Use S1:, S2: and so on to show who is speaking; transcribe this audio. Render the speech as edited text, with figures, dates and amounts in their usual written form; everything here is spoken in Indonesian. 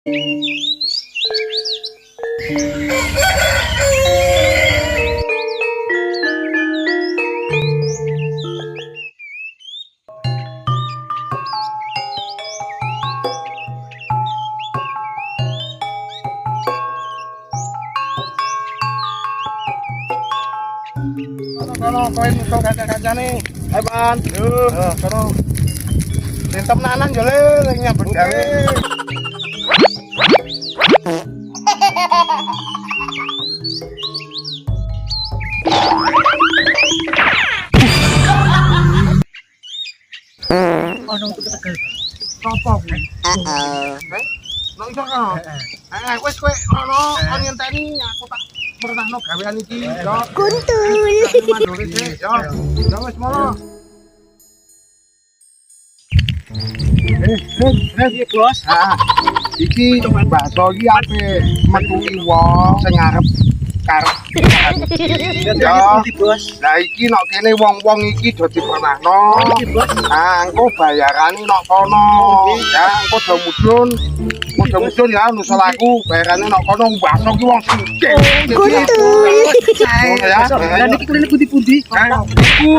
S1: Kalau koin kau kaca-kaca nih, hai ban, kalau tetap nanan jole, lagi berjalan.
S2: Oh, nung itu tegal.
S1: Kopok. Nang iso kan? Wes kowe ono ngenteni aku tak mertahno gawean iki. Yo.
S3: Kuntul.
S1: Mandore sik, yo. Yo wes mono.
S2: Iya, Bos.
S1: Iki bakso iki ape metuki wong sing arep karep. Yo.
S2: Bos.
S1: Lah iki nek kene wong-wong iki do dipernahno.
S2: Bos.
S1: Engko bayarane nek kono. Ya, engko do mudhun. Mudhun ya nusol aku bayarane nek kono bakso ki wong sugih.
S3: Kuntul.
S1: Ya.
S2: Lah niki kulene pundi-pundi?
S1: Iku